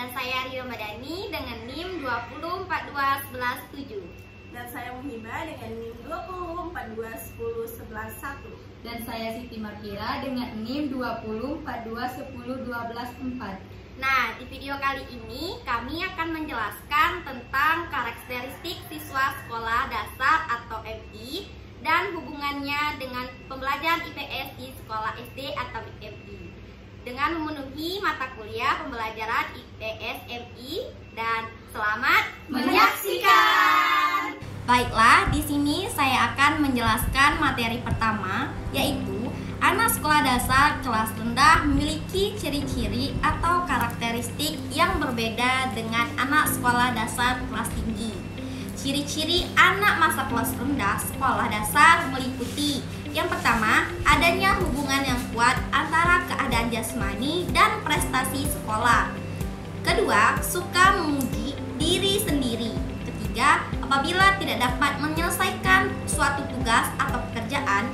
Dan saya Rio Madani dengan NIM 2042117. Dan saya Muhibah dengan NIM 204211111. Dan saya Siti Markira dengan NIM 204211124. Nah, di video kali ini kami akan menjelaskan tentang karakteristik siswa sekolah dasar atau MI dan hubungannya dengan pembelajaran IPS di sekolah SD atau MI dengan memenuhi mata kuliah pembelajaran IPS MI. Dan selamat menyaksikan. Baiklah, di sini saya akan menjelaskan materi pertama, yaitu anak sekolah dasar kelas rendah memiliki ciri-ciri atau karakteristik yang berbeda dengan anak sekolah dasar kelas tinggi. Ciri-ciri anak masa kelas rendah sekolah dasar meliputi: yang pertama, adanya hubungan yang kuat antara keadaan jasmani dan prestasi sekolah. Kedua, suka memuji diri sendiri. Ketiga, apabila tidak dapat menyelesaikan suatu tugas atau pekerjaan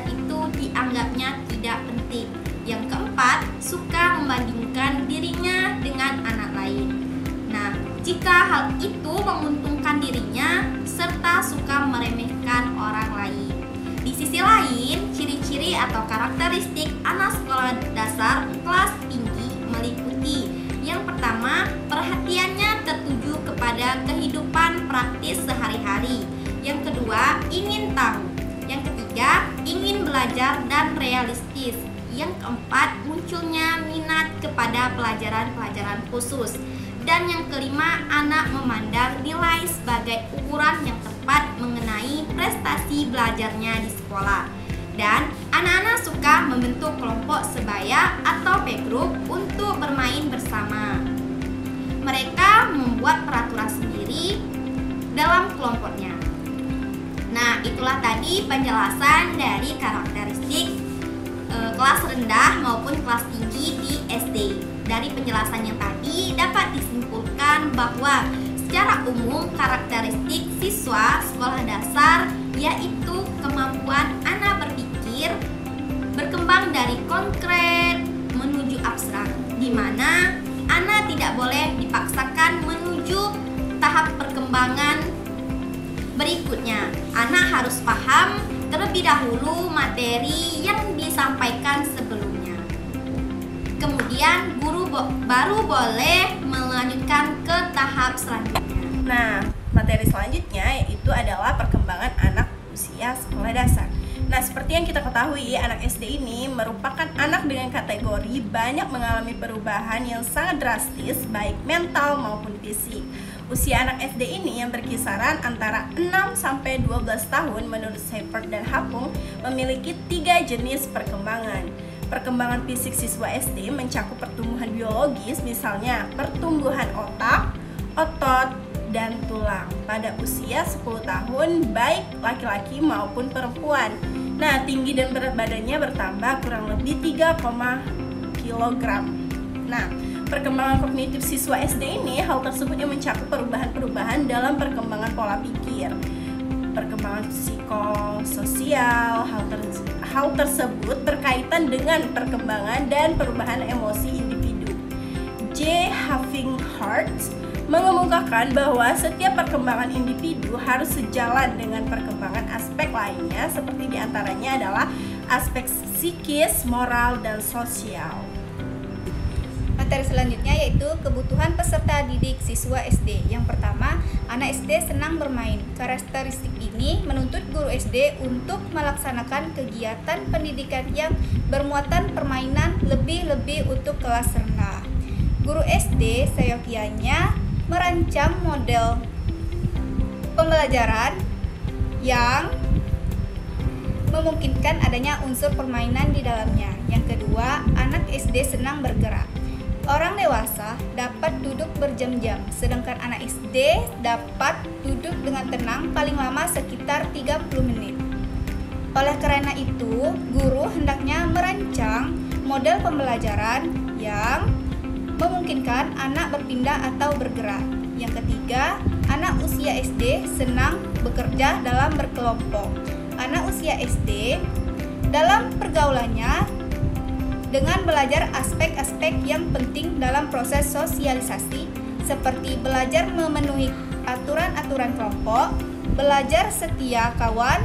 itu dianggapnya tidak penting. Yang keempat, suka membandingkan dirinya dengan anak lain. Nah, jika hal itu menguntungkan dirinya serta suka meremehkan orang lain. Di sisi lain, ciri-ciri atau karakteristik anak sekolah dasar kelas tinggi meliputi: yang pertama, perhatiannya tertuju kepada kehidupan praktis sehari-hari. Yang kedua, ingin tahu. Yang ketiga, ingin belajar dan realistis. Yang keempat, munculnya minat kepada pelajaran-pelajaran khusus. Dan yang kelima, anak memandang nilai sebagai ukuran yang tepat mengenai prestasi belajarnya di sekolah. Dan anak-anak suka membentuk kelompok sebaya atau play group untuk bermain bersama. Mereka membuat peraturan sendiri dalam kelompoknya. Nah, itulah tadi penjelasan dari karakteristik kelas rendah maupun kelas tinggi di SD. Dari penjelasan yang tadi dapat disimpulkan bahwa secara umum karakteristik siswa sekolah dasar yaitu kemampuan anak berpikir berkembang dari konkret menuju abstrak, di mana anak tidak boleh dipaksakan menuju tahap perkembangan berikutnya. Anak harus paham terlebih dahulu materi yang disampaikan sebelumnya. Kemudian guru baru boleh melanjutkan ke tahap selanjutnya. Nah, materi selanjutnya yaitu adalah perkembangan anak usia sekolah dasar. Nah, seperti yang kita ketahui, anak SD ini merupakan anak dengan kategori banyak mengalami perubahan yang sangat drastis, baik mental maupun fisik. Usia anak SD ini yang berkisaran antara 6 sampai 12 tahun menurut Seifert dan Hapung memiliki 3 jenis perkembangan. Perkembangan fisik siswa SD mencakup pertumbuhan biologis, misalnya pertumbuhan otak, otot, dan tulang pada usia 10 tahun baik laki-laki maupun perempuan. Nah, tinggi dan berat badannya bertambah kurang lebih 3, kg. Nah, perkembangan kognitif siswa SD ini, hal tersebut yang mencakup perubahan-perubahan dalam perkembangan pola pikir, perkembangan psikososial. Hal tersebut berkaitan dengan perkembangan dan perubahan emosi individu. J. Huffington mengemukakan bahwa setiap perkembangan individu harus sejalan dengan perkembangan aspek lainnya, seperti diantaranya adalah aspek psikis, moral, dan sosial. Materi selanjutnya yaitu kebutuhan peserta didik siswa SD. Yang pertama, anak SD senang bermain. Karakteristik ini menuntut guru SD untuk melaksanakan kegiatan pendidikan yang bermuatan permainan lebih-lebih untuk kelas rendah. Guru SD seyogianya merancang model pembelajaran yang memungkinkan adanya unsur permainan di dalamnya. Yang kedua, anak SD senang bergerak. Orang dewasa dapat duduk berjam-jam, sedangkan anak SD dapat duduk dengan tenang paling lama sekitar 30 menit. Oleh karena itu, guru hendaknya merancang model pembelajaran yang memungkinkan anak berpindah atau bergerak. Yang ketiga, anak usia SD senang bekerja dalam berkelompok. Anak usia SD dalam pergaulannya dengan belajar aspek-aspek yang penting dalam proses proses sosialisasi seperti belajar memenuhi aturan-aturan kelompok, belajar setia kawan,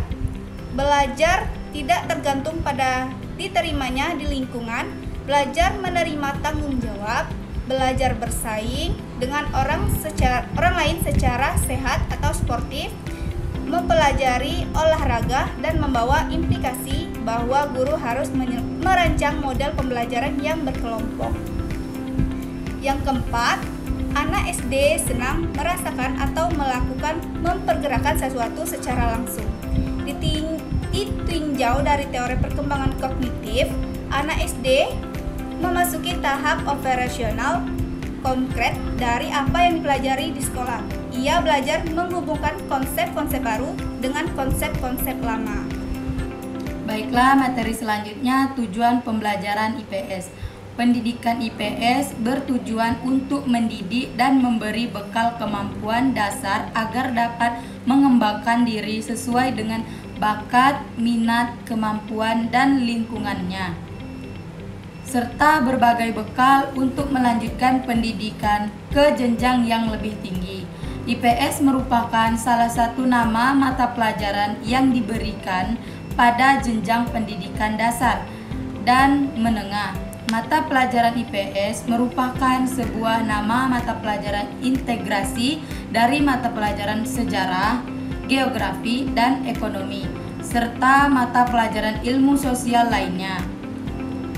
belajar tidak tergantung pada diterimanya di lingkungan, belajar menerima tanggung jawab, belajar bersaing dengan orang lain secara sehat atau sportif, mempelajari olahraga dan membawa implikasi bahwa guru harus merancang model pembelajaran yang berkelompok. Yang keempat, anak SD senang merasakan atau melakukan mempergerakan sesuatu secara langsung. Ditinjau dari teori perkembangan kognitif, anak SD memasuki tahap operasional konkret dari apa yang dipelajari di sekolah. Ia belajar menghubungkan konsep-konsep baru dengan konsep-konsep lama. Baiklah, materi selanjutnya tujuan pembelajaran IPS. Pendidikan IPS bertujuan untuk mendidik dan memberi bekal kemampuan dasar agar dapat mengembangkan diri sesuai dengan bakat, minat, kemampuan, dan lingkungannya, serta berbagai bekal untuk melanjutkan pendidikan ke jenjang yang lebih tinggi. IPS merupakan salah satu nama mata pelajaran yang diberikan pada jenjang pendidikan dasar dan menengah. Mata pelajaran IPS merupakan sebuah nama mata pelajaran integrasi dari mata pelajaran sejarah, geografi, dan ekonomi, serta mata pelajaran ilmu sosial lainnya.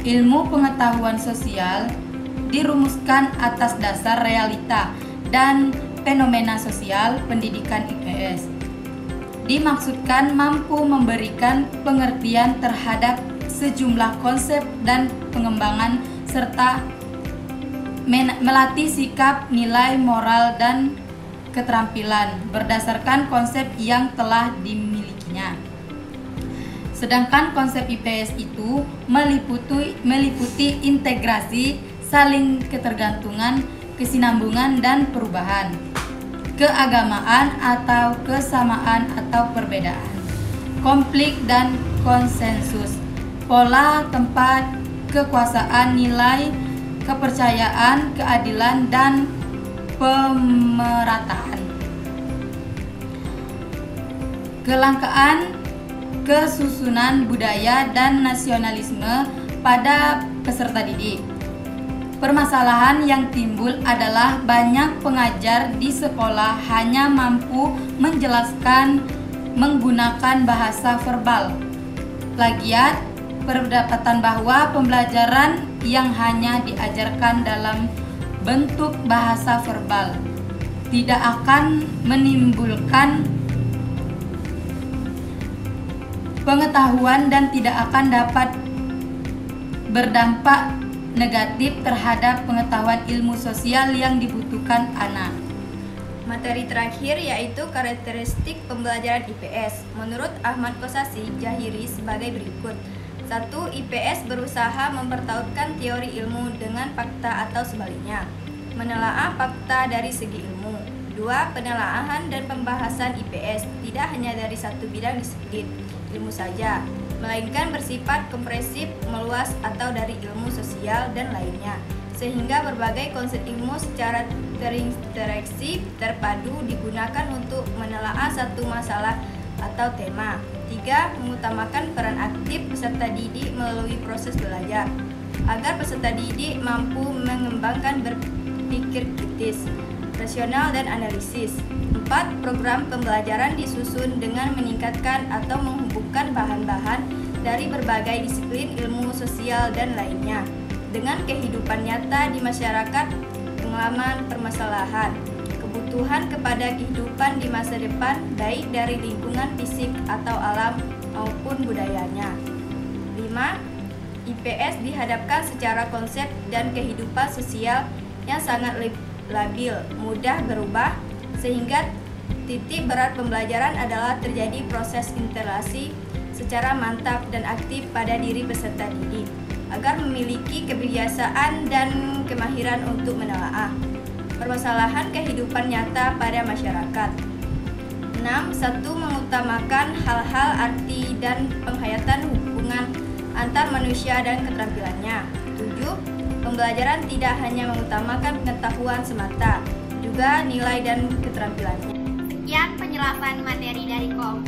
Ilmu pengetahuan sosial dirumuskan atas dasar realita dan fenomena sosial. Pendidikan IPS dimaksudkan mampu memberikan pengertian terhadap sejumlah konsep dan pengembangan serta melatih sikap, nilai, moral, dan keterampilan berdasarkan konsep yang telah dimilikinya. Sedangkan konsep IPS itu meliputi integrasi, saling ketergantungan, kesinambungan, dan perubahan, keagamaan atau kesamaan atau perbedaan, konflik dan konsensus, pola, tempat, kekuasaan, nilai, kepercayaan, keadilan, dan pemerataan. Kelangkaan kesusunan budaya dan nasionalisme pada peserta didik. Permasalahan yang timbul adalah banyak pengajar di sekolah hanya mampu menjelaskan menggunakan bahasa verbal. Plagiat, berdapatan bahwa pembelajaran yang hanya diajarkan dalam bentuk bahasa verbal tidak akan menimbulkan pengetahuan dan tidak akan dapat berdampak negatif terhadap pengetahuan ilmu sosial yang dibutuhkan anak. Materi terakhir yaitu karakteristik pembelajaran IPS. Menurut Ahmad Kosasi Jahiri sebagai berikut. 1. IPS berusaha mempertautkan teori ilmu dengan fakta atau sebaliknya. Menelaah fakta dari segi ilmu. 2. Penelaahan dan pembahasan IPS tidak hanya dari satu bidang disiplin ilmu saja, melainkan bersifat komprehensif, meluas atau dari ilmu sosial dan lainnya, sehingga berbagai konsep ilmu secara terinteraksi terpadu digunakan untuk menelaah satu masalah atau tema. 3. Mengutamakan peran aktif peserta didik melalui proses belajar, agar peserta didik mampu mengembangkan berpikir kritis, rasional, dan analisis. 4. Program pembelajaran disusun dengan meningkatkan atau menghubungkan bahan-bahan dari berbagai disiplin ilmu sosial dan lainnya dengan kehidupan nyata di masyarakat, pengalaman permasalahan, kebutuhan kepada kehidupan di masa depan baik dari lingkungan fisik atau alam maupun budayanya. 5. IPS dihadapkan secara konsep dan kehidupan sosial yang sangat labil, mudah berubah, sehingga titik berat pembelajaran adalah terjadi proses interaksi secara mantap dan aktif pada diri peserta didik agar memiliki kebiasaan dan kemahiran untuk menelaah permasalahan kehidupan nyata pada masyarakat. 6. 1. Mengutamakan hal-hal arti dan penghayatan hubungan antar manusia dan keterampilannya. 7. Pembelajaran tidak hanya mengutamakan pengetahuan semata, juga nilai dan keterampilannya. Sekian penjelasan materi dari kelompok